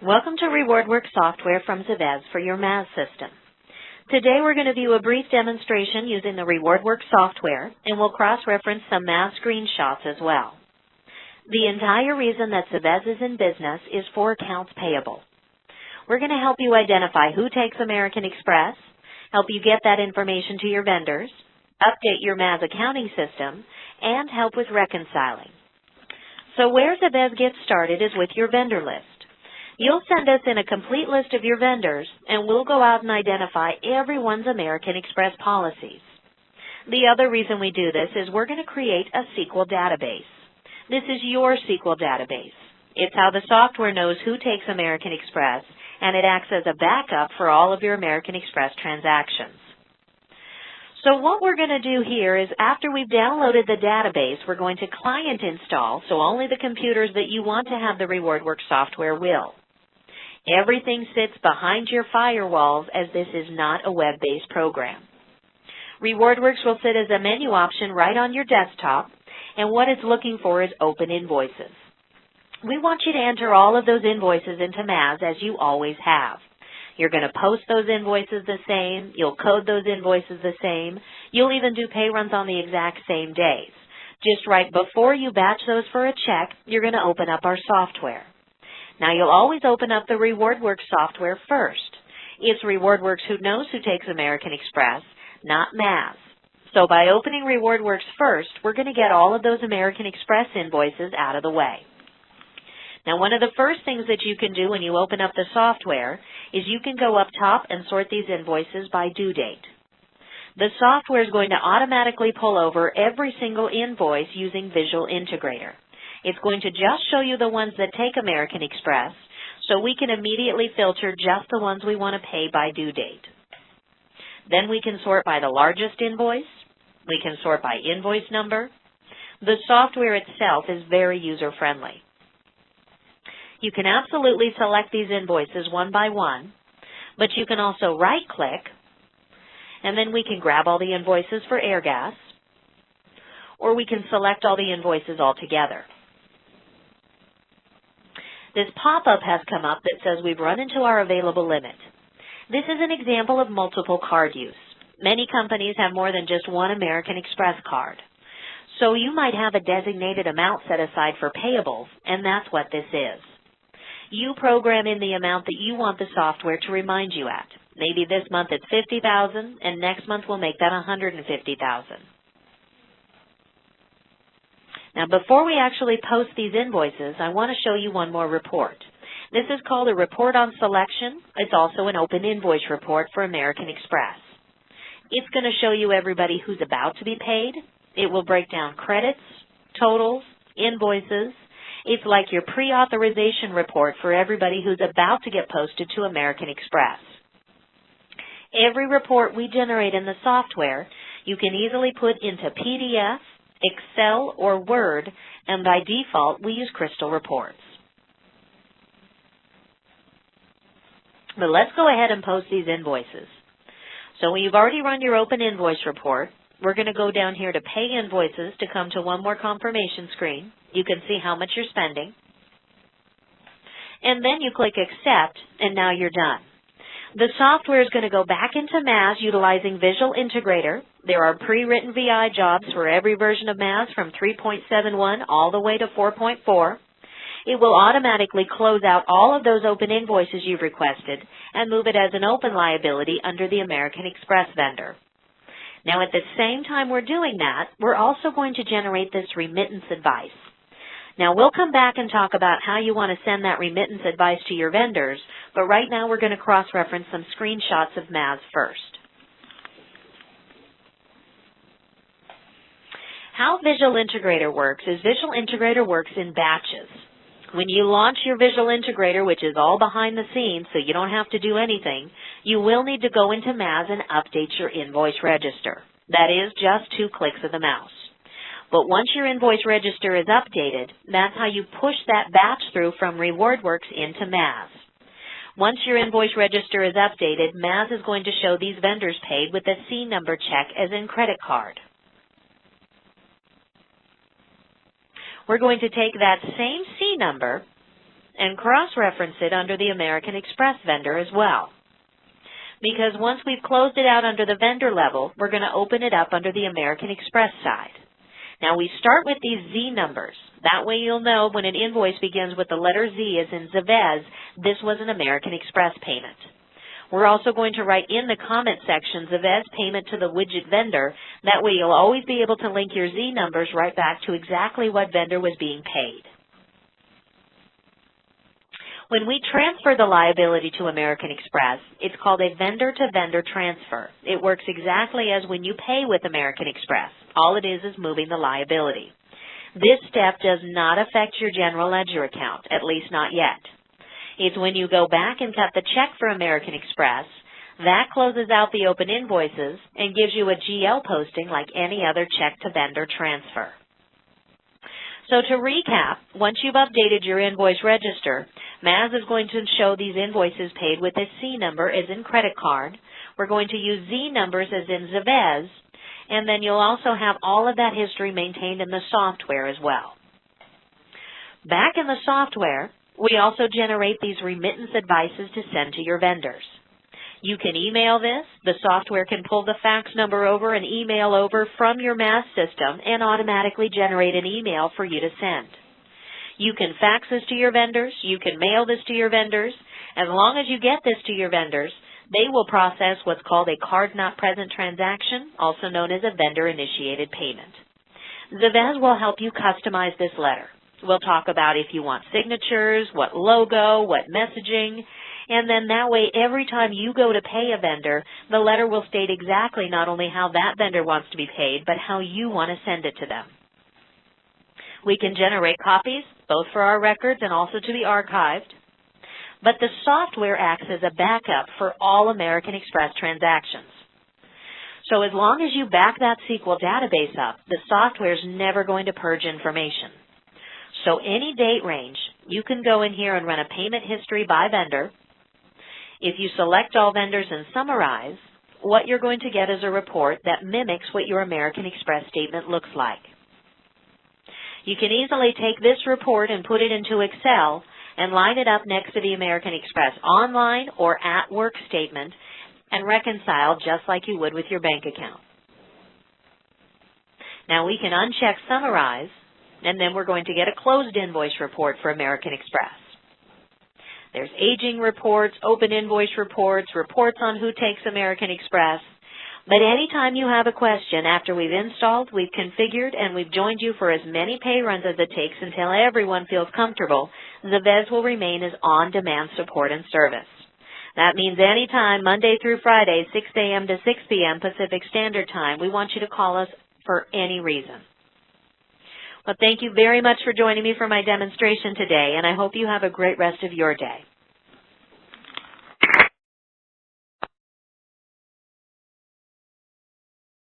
Welcome to RewardWorks software from Zavez for your Maz system. Today we're going to view a brief demonstration using the RewardWorks software, and we'll cross-reference some Maz screenshots as well. The entire reason that Zavez is in business is for accounts payable. We're going to help you identify who takes American Express, help you get that information to your vendors, update your Maz accounting system, and help with reconciling. So where Zavez gets started is with your vendor list. You'll send us in a complete list of your vendors, and we'll go out and identify everyone's American Express policies. The other reason we do this is we're going to create a SQL database. This is your SQL database. It's how the software knows who takes American Express, and it acts as a backup for all of your American Express transactions. So what we're going to do here is after we've downloaded the database, we're going to client install, so only the computers that you want to have the RewardWorks software will. Everything sits behind your firewalls as this is not a web-based program. RewardWorks will sit as a menu option right on your desktop, and what it's looking for is open invoices. We want you to enter all of those invoices into Maz as you always have. You're going to post those invoices the same. You'll code those invoices the same. You'll even do pay runs on the exact same days. Just right before you batch those for a check, you're going to open up our software. Now, you'll always open up the RewardWorks software first. It's RewardWorks who knows who takes American Express, not Maz. So by opening RewardWorks first, we're going to get all of those American Express invoices out of the way. Now, one of the first things that you can do when you open up the software is you can go up top and sort these invoices by due date. The software is going to automatically pull over every single invoice using Visual Integrator. It's going to just show you the ones that take American Express, so we can immediately filter just the ones we want to pay by due date. Then we can sort by the largest invoice. We can sort by invoice number. The software itself is very user-friendly. You can absolutely select these invoices one by one, but you can also right-click, and then we can grab all the invoices for Airgas, or we can select all the invoices all together. This pop-up has come up that says we've run into our available limit. This is an example of multiple card use. Many companies have more than just one American Express card. So you might have a designated amount set aside for payables, and that's what this is. You program in the amount that you want the software to remind you at. Maybe this month it's $50,000, and next month we'll make that $150,000. Now, before we actually post these invoices, I want to show you one more report. This is called a report on selection. It's also an open invoice report for American Express. It's going to show you everybody who's about to be paid. It will break down credits, totals, invoices. It's like your pre-authorization report for everybody who's about to get posted to American Express. Every report we generate in the software, you can easily put into PDF, Excel, or Word, and by default, we use Crystal Reports. But let's go ahead and post these invoices. So when you've already run your open invoice report, we're going to go down here to Pay Invoices to come to one more confirmation screen. You can see how much you're spending. And then you click Accept, and now you're done. The software is going to go back into Maz utilizing Visual Integrator. There are pre-written VI jobs for every version of Maz from 3.71 all the way to 4.4. It will automatically close out all of those open invoices you've requested and move it as an open liability under the American Express vendor. Now, at the same time we're doing that, we're also going to generate this remittance advice. Now, we'll come back and talk about how you want to send that remittance advice to your vendors, but right now we're going to cross-reference some screenshots of Maz first. How Visual Integrator works is Visual Integrator works in batches. When you launch your Visual Integrator, which is all behind the scenes so you don't have to do anything, you will need to go into Maz and update your invoice register. That is just 2 clicks of the mouse. But once your invoice register is updated, that's how you push that batch through from RewardWorks into Maz. Once your invoice register is updated, Maz is going to show these vendors paid with a C number check as in credit card. We're going to take that same C number and cross-reference it under the American Express vendor as well. Because once we've closed it out under the vendor level, we're going to open it up under the American Express side. Now we start with these Z numbers. That way you'll know when an invoice begins with the letter Z as in Zavez, this was an American Express payment. We're also going to write in the comment section Zavez payment to the widget vendor. That way you'll always be able to link your Z numbers right back to exactly what vendor was being paid. When we transfer the liability to American Express, it's called a vendor-to-vendor transfer. It works exactly as when you pay with American Express. All it is moving the liability. This step does not affect your general ledger account, at least not yet. It's when you go back and cut the check for American Express, that closes out the open invoices and gives you a GL posting like any other check-to-vendor transfer. So to recap, once you've updated your invoice register, Maz is going to show these invoices paid with a C number as in credit card. We're going to use Z numbers as in Zavez, and then you'll also have all of that history maintained in the software as well. Back in the software, we also generate these remittance advices to send to your vendors. You can email this. The software can pull the fax number over and email over from your Maz system and automatically generate an email for you to send. You can fax this to your vendors. You can mail this to your vendors. As long as you get this to your vendors, they will process what's called a card not present transaction, also known as a vendor-initiated payment. Zavez will help you customize this letter. We'll talk about if you want signatures, what logo, what messaging, and then that way every time you go to pay a vendor, the letter will state exactly not only how that vendor wants to be paid, but how you want to send it to them. We can generate copies, both for our records and also to be archived. But the software acts as a backup for all American Express transactions. So as long as you back that SQL database up, the software is never going to purge information. So any date range, you can go in here and run a payment history by vendor. If you select all vendors and summarize, what you're going to get is a report that mimics what your American Express statement looks like. You can easily take this report and put it into Excel and line it up next to the American Express online or at work statement and reconcile just like you would with your bank account. Now we can uncheck Summarize, and then we're going to get a closed invoice report for American Express. There's aging reports, open invoice reports, reports on who takes American Express. But anytime you have a question after we've installed, we've configured, and we've joined you for as many pay runs as it takes until everyone feels comfortable, Zavez will remain as on-demand support and service. That means anytime, Monday through Friday, 6 a.m. to 6 p.m. Pacific Standard Time, we want you to call us for any reason. Well, thank you very much for joining me for my demonstration today, and I hope you have a great rest of your day.